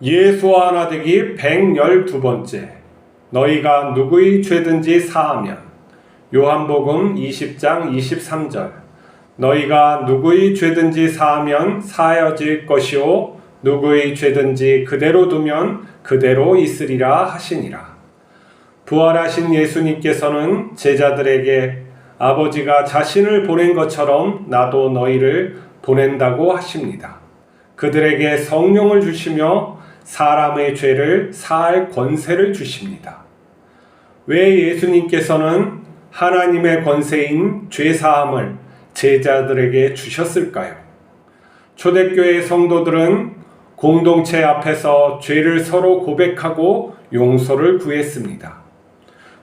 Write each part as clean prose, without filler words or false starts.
예수와 하나 되기 112번째. 너희가 누구의 죄든지 사하면. 요한복음 20장 23절. 너희가 누구의 죄든지 사하면 사하여질 것이요 누구의 죄든지 그대로 두면 그대로 있으리라 하시니라. 부활하신 예수님께서는 제자들에게 아버지가 자신을 보낸 것처럼 나도 너희를 보낸다고 하십니다. 그들에게 성령을 주시며 사람의 죄를 사할 권세를 주십니다. 왜 예수님께서는 하나님의 권세인 죄사함을 제자들에게 주셨을까요? 초대교회 성도들은 공동체 앞에서 죄를 서로 고백하고 용서를 구했습니다.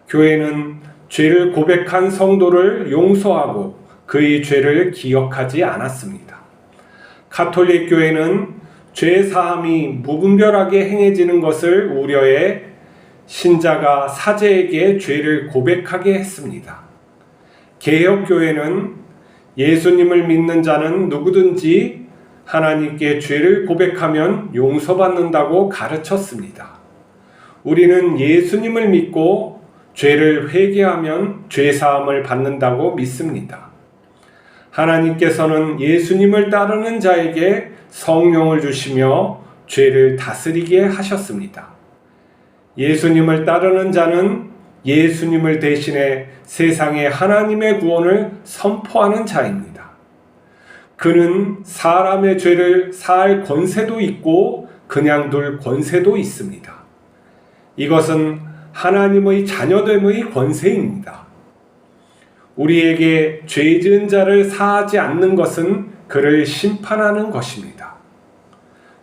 교회는 죄를 고백한 성도를 용서하고 그의 죄를 기억하지 않았습니다. 가톨릭 교회는 죄 사함이 무분별하게 행해지는 것을 우려해 신자가 사제에게 죄를 고백하게 했습니다. 개혁교회는 예수님을 믿는 자는 누구든지 하나님께 죄를 고백하면 용서받는다고 가르쳤습니다. 우리는 예수님을 믿고 죄를 회개하면 죄 사함을 받는다고 믿습니다. 하나님께서는 예수님을 따르는 자에게 성령을 주시며 죄를 다스리게 하셨습니다. 예수님을 따르는 자는 예수님을 대신해 세상에 하나님의 구원을 선포하는 자입니다. 그는 사람의 죄를 사할 권세도 있고 그냥 둘 권세도 있습니다. 이것은 하나님의 자녀됨의 권세입니다. 우리에게 죄 지은 자를 사하지 않는 것은 그를 심판하는 것입니다.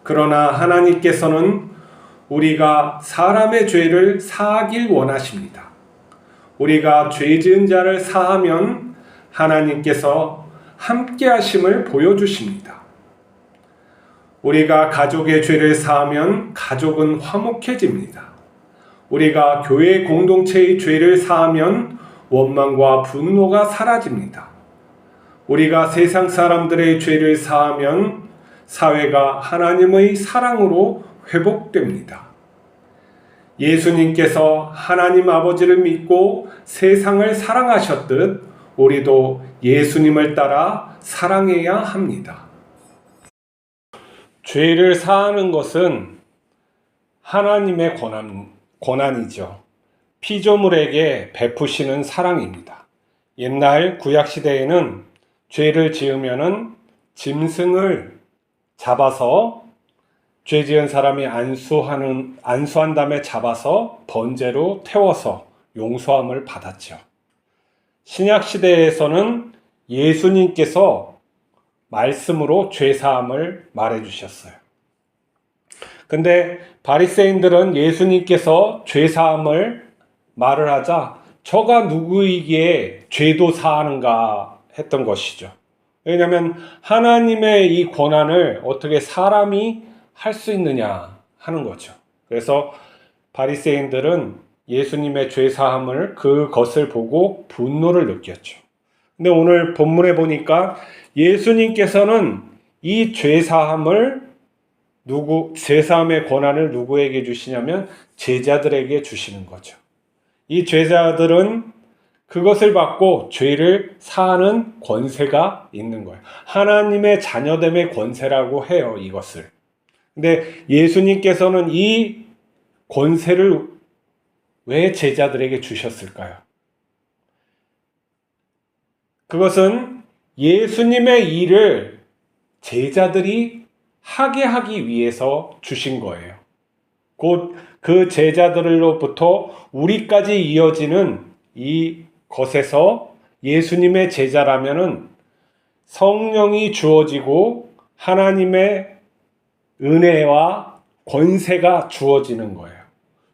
그러나 하나님께서는 우리가 사람의 죄를 사하길 원하십니다. 우리가 죄 지은 자를 사하면 하나님께서 함께 하심을 보여주십니다. 우리가 가족의 죄를 사하면 가족은 화목해집니다. 우리가 교회 공동체의 죄를 사하면 원망과 분노가 사라집니다. 우리가 세상 사람들의 죄를 사하면 사회가 하나님의 사랑으로 회복됩니다. 예수님께서 하나님 아버지를 믿고 세상을 사랑하셨듯 우리도 예수님을 따라 사랑해야 합니다. 죄를 사하는 것은 하나님의 권한이죠. 피조물에게 베푸시는 사랑입니다. 옛날 구약시대에는 죄를 지으면은 짐승을 잡아서 죄 지은 사람이 안수한 다음에 잡아서 번제로 태워서 용서함을 받았죠. 신약시대에서는 예수님께서 말씀으로 죄사함을 말해주셨어요. 근데 바리새인들은 예수님께서 죄사함을 말을 하자 저가 누구이기에 죄도 사하는가 했던 것이죠. 왜냐하면 하나님의 이 권한을 어떻게 사람이 할 수 있느냐 하는 거죠. 그래서 바리새인들은 예수님의 죄사함을 그것을 보고 분노를 느꼈죠. 근데 오늘 본문에 보니까 예수님께서는 이 죄사함의 권한을 누구에게 주시냐면 제자들에게 주시는 거죠. 이 제자들은 그것을 받고 죄를 사하는 권세가 있는 거예요. 하나님의 자녀됨의 권세라고 해요, 이것을. 근데 예수님께서는 이 권세를 왜 제자들에게 주셨을까요? 그것은 예수님의 일을 제자들이 하게 하기 위해서 주신 거예요. 곧 그 제자들로부터 우리까지 이어지는 이 것에서 예수님의 제자라면은 성령이 주어지고 하나님의 은혜와 권세가 주어지는 거예요.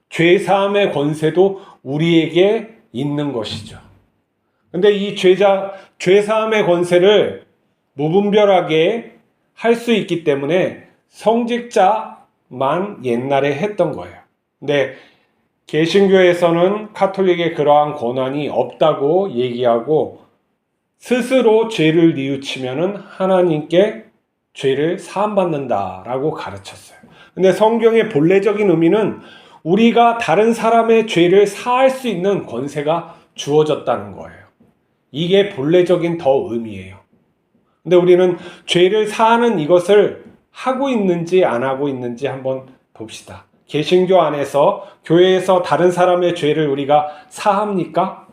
죄사함의 권세도 우리에게 있는 것이죠. 근데 이 죄사함의 권세를 무분별하게 할 수 있기 때문에 성직자만 옛날에 했던 거예요. 근데 개신교에서는 카톨릭의 그러한 권한이 없다고 얘기하고 스스로 죄를 뉘우치면은 하나님께 죄를 사함받는다라고 가르쳤어요. 근데 성경의 본래적인 의미는 우리가 다른 사람의 죄를 사할 수 있는 권세가 주어졌다는 거예요. 이게 본래적인 더 의미예요. 근데 우리는 죄를 사하는 이것을 하고 있는지 안 하고 있는지 한번 봅시다. 개신교 안에서 교회에서 다른 사람의 죄를 우리가 사합니까?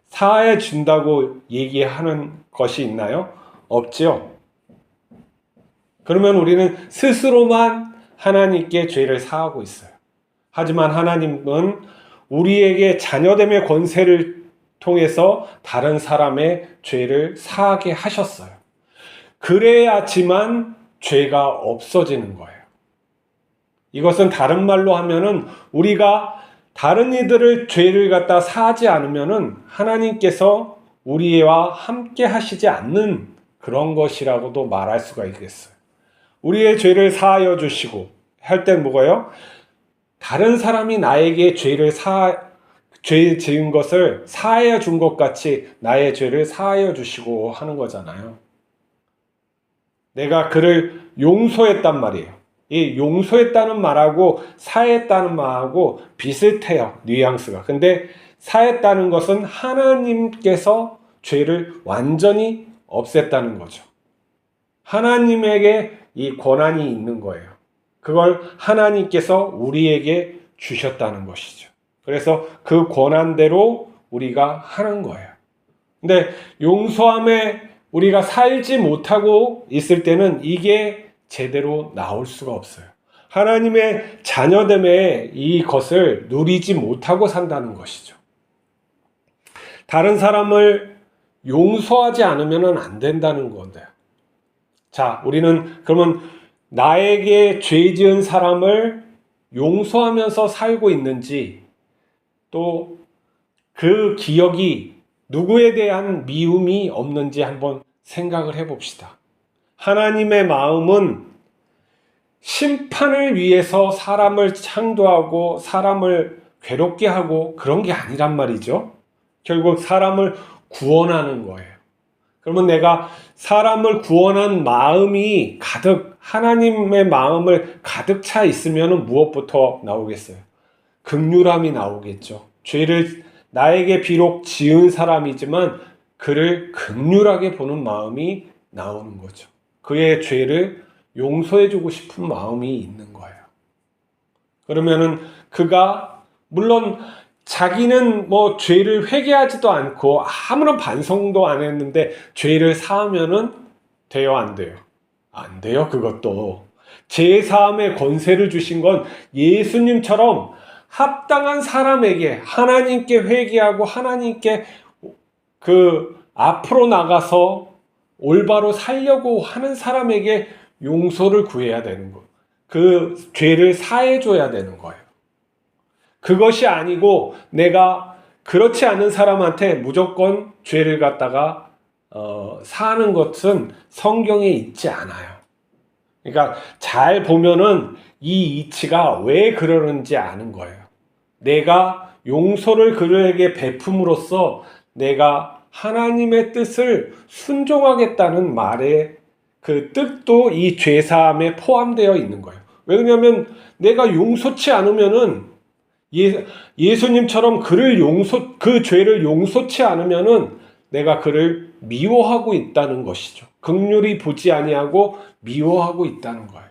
사해 준다고 얘기하는 것이 있나요? 없죠. 그러면 우리는 스스로만 하나님께 죄를 사하고 있어요. 하지만 하나님은 우리에게 자녀됨의 권세를 통해서 다른 사람의 죄를 사하게 하셨어요. 그래야지만 죄가 없어지는 거예요. 이것은 다른 말로 하면은 우리가 다른 이들을 죄를 갖다 사하지 않으면은 하나님께서 우리와 함께 하시지 않는 그런 것이라고도 말할 수가 있겠어요. 우리의 죄를 사하여 주시고 할 땐 뭐가요? 다른 사람이 나에게 죄 지은 것을 사하여 준 것 같이 나의 죄를 사하여 주시고 하는 거잖아요. 내가 그를 용서했단 말이에요. 이 용서했다는 말하고 사했다는 말하고 비슷해요. 뉘앙스가. 근데 사했다는 것은 하나님께서 죄를 완전히 없앴다는 거죠. 하나님에게 이 권한이 있는 거예요. 그걸 하나님께서 우리에게 주셨다는 것이죠. 그래서 그 권한대로 우리가 하는 거예요. 근데 용서함에 우리가 살지 못하고 있을 때는 이게 제대로 나올 수가 없어요. 하나님의 자녀됨에 이것을 누리지 못하고 산다는 것이죠. 다른 사람을 용서하지 않으면 안 된다는 건데요. 자, 우리는 그러면 나에게 죄 지은 사람을 용서하면서 살고 있는지, 또 그 기억이 누구에 대한 미움이 없는지 한번 생각을 해봅시다. 하나님의 마음은 심판을 위해서 사람을 창조하고 사람을 괴롭게 하고 그런 게 아니란 말이죠. 결국 사람을 구원하는 거예요. 그러면 내가 사람을 구원한 마음이 가득, 하나님의 마음을 가득 차 있으면 무엇부터 나오겠어요? 긍휼함이 나오겠죠. 죄를 나에게 비록 지은 사람이지만 그를 긍휼하게 보는 마음이 나오는 거죠. 그의 죄를 용서해주고 싶은 마음이 있는 거예요. 그러면은 그가 물론 자기는 뭐 죄를 회개하지도 않고 아무런 반성도 안 했는데 죄를 사하면은 돼요, 안 돼요? 안 돼요, 그것도. 죄 사함의 권세를 주신 건 예수님처럼 합당한 사람에게 하나님께 회개하고 하나님께 앞으로 나가서 올바로 살려고 하는 사람에게 용서를 구해야 되는 거예요. 그 죄를 사해줘야 되는 거예요. 그것이 아니고 내가 그렇지 않은 사람한테 무조건 죄를 갖다가 사하는 것은 성경에 있지 않아요. 그러니까 잘 보면은 이 이치가 왜 그러는지 아는 거예요. 내가 용서를 그에게 베품으로써 내가 하나님의 뜻을 순종하겠다는 말의 그 뜻도 이 죄사함에 포함되어 있는 거예요. 왜냐하면 내가 용서치 않으면은 예수님처럼 그 죄를 용서치 않으면은 내가 그를 미워하고 있다는 것이죠. 긍휼히 보지 아니하고 미워하고 있다는 거예요.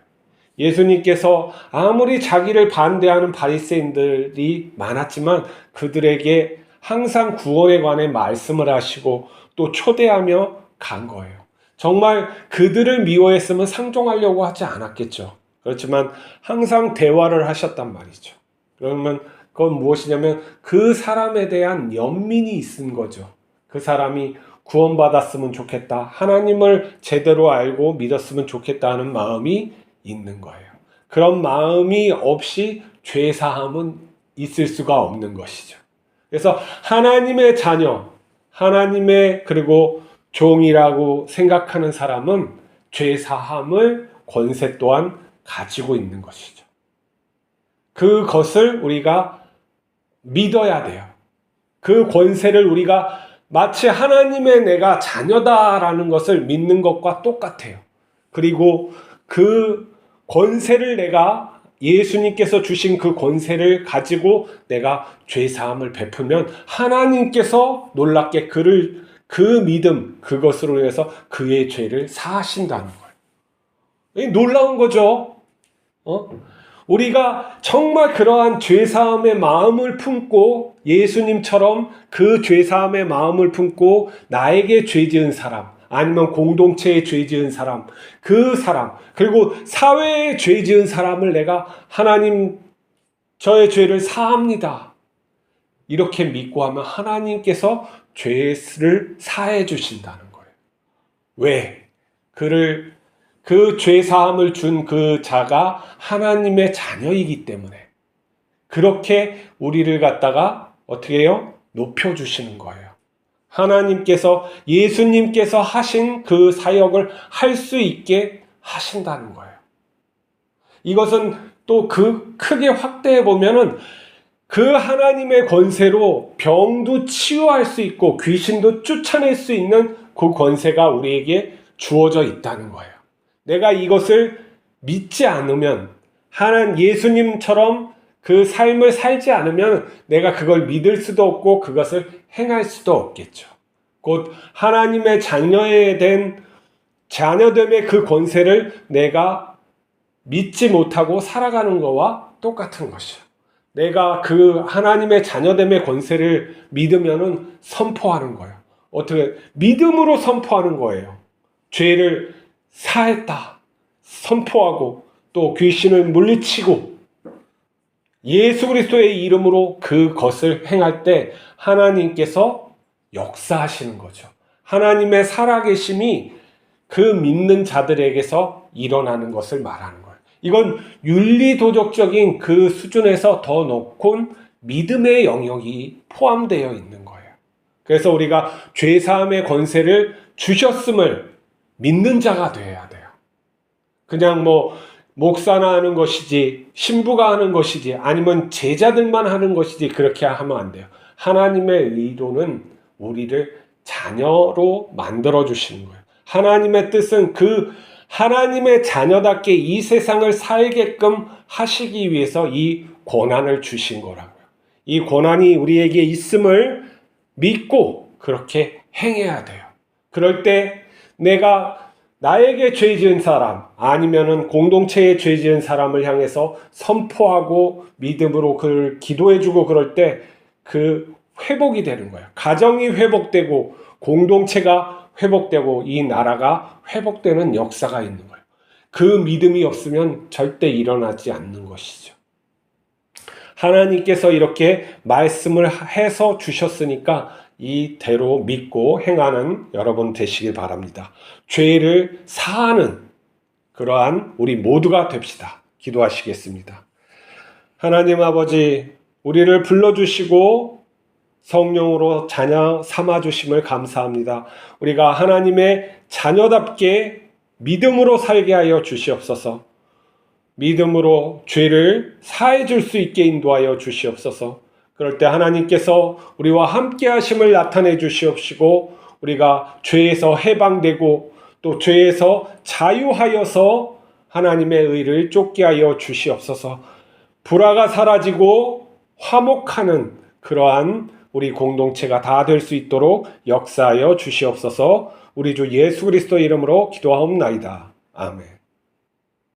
예수님께서 아무리 자기를 반대하는 바리새인들이 많았지만 그들에게 항상 구원에 관해 말씀을 하시고 또 초대하며 간 거예요. 정말 그들을 미워했으면 상종하려고 하지 않았겠죠. 그렇지만 항상 대화를 하셨단 말이죠. 그러면 그건 무엇이냐면 그 사람에 대한 연민이 있은 거죠. 그 사람이 구원받았으면 좋겠다. 하나님을 제대로 알고 믿었으면 좋겠다 하는 마음이 있는 거예요. 그런 마음이 없이 죄사함은 있을 수가 없는 것이죠. 그래서 하나님의 자녀, 하나님의 그리고 종이라고 생각하는 사람은 죄사함을 권세 또한 가지고 있는 것이죠. 그것을 우리가 믿어야 돼요. 그 권세를 우리가 마치 하나님의 내가 자녀다라는 것을 믿는 것과 똑같아요. 그리고 그 권세를 내가 예수님께서 주신 그 권세를 가지고 내가 죄사함을 베풀면 하나님께서 놀랍게 그 믿음, 그것으로 인해서 그의 죄를 사하신다는 거예요. 놀라운 거죠. 우리가 정말 그러한 죄사함의 마음을 품고 예수님처럼 그 죄사함의 마음을 품고 나에게 죄 지은 사람, 아니면 공동체에 죄 지은 사람, 그 사람, 그리고 사회에 죄 지은 사람을 내가 하나님 저의 죄를 사합니다, 이렇게 믿고 하면 하나님께서 죄를 사해 주신다는 거예요. 왜? 그 죄사함을 준 그 자가 하나님의 자녀이기 때문에 그렇게 우리를 갖다가 어떻게 해요? 높여주시는 거예요. 하나님께서, 예수님께서 하신 그 사역을 할 수 있게 하신다는 거예요. 이것은 또 크게 확대해 보면은 그 하나님의 권세로 병도 치유할 수 있고 귀신도 쫓아낼 수 있는 그 권세가 우리에게 주어져 있다는 거예요. 내가 이것을 믿지 않으면, 예수님처럼 그 삶을 살지 않으면 내가 그걸 믿을 수도 없고 그것을 행할 수도 없겠죠. 곧 하나님의 자녀됨의 그 권세를 내가 믿지 못하고 살아가는 것과 똑같은 것이죠. 내가 그 하나님의 자녀됨의 권세를 믿으면은 선포하는 거예요. 어떻게? 믿음으로 선포하는 거예요. 죄를 사했다 선포하고, 또 귀신을 물리치고 예수 그리스도의 이름으로 그것을 행할 때 하나님께서 역사하시는 거죠. 하나님의 살아계심이 그 믿는 자들에게서 일어나는 것을 말하는 거예요. 이건 윤리도덕적인 그 수준에서 더 높은 믿음의 영역이 포함되어 있는 거예요. 그래서 우리가 죄사함의 권세를 주셨음을 믿는 자가 되어야 돼요. 그냥 목사나 하는 것이지, 신부가 하는 것이지, 아니면 제자들만 하는 것이지, 그렇게 하면 안 돼요. 하나님의 의도는 우리를 자녀로 만들어 주시는 거예요. 하나님의 뜻은 그 하나님의 자녀답게 이 세상을 살게끔 하시기 위해서 이 권한을 주신 거라고요. 이 권한이 우리에게 있음을 믿고 그렇게 행해야 돼요. 그럴 때 내가 나에게 죄 지은 사람, 아니면은 공동체에 죄 지은 사람을 향해서 선포하고 믿음으로 그를 기도해주고, 그럴 때 그 회복이 되는 거예요. 가정이 회복되고 공동체가 회복되고 이 나라가 회복되는 역사가 있는 거예요. 그 믿음이 없으면 절대 일어나지 않는 것이죠. 하나님께서 이렇게 말씀을 해서 주셨으니까 이대로 믿고 행하는 여러분 되시길 바랍니다. 죄를 사하는 그러한 우리 모두가 됩시다. 기도하시겠습니다. 하나님 아버지, 우리를 불러주시고 성령으로 자녀 삼아주심을 감사합니다. 우리가 하나님의 자녀답게 믿음으로 살게 하여 주시옵소서. 믿음으로 죄를 사해 줄 수 있게 인도하여 주시옵소서. 그럴 때 하나님께서 우리와 함께 하심을 나타내 주시옵시고, 우리가 죄에서 해방되고 또 죄에서 자유하여서 하나님의 의를 쫓게 하여 주시옵소서. 불화가 사라지고 화목하는 그러한 우리 공동체가 다 될 수 있도록 역사하여 주시옵소서. 우리 주 예수 그리스도 이름으로 기도하옵나이다. 아멘.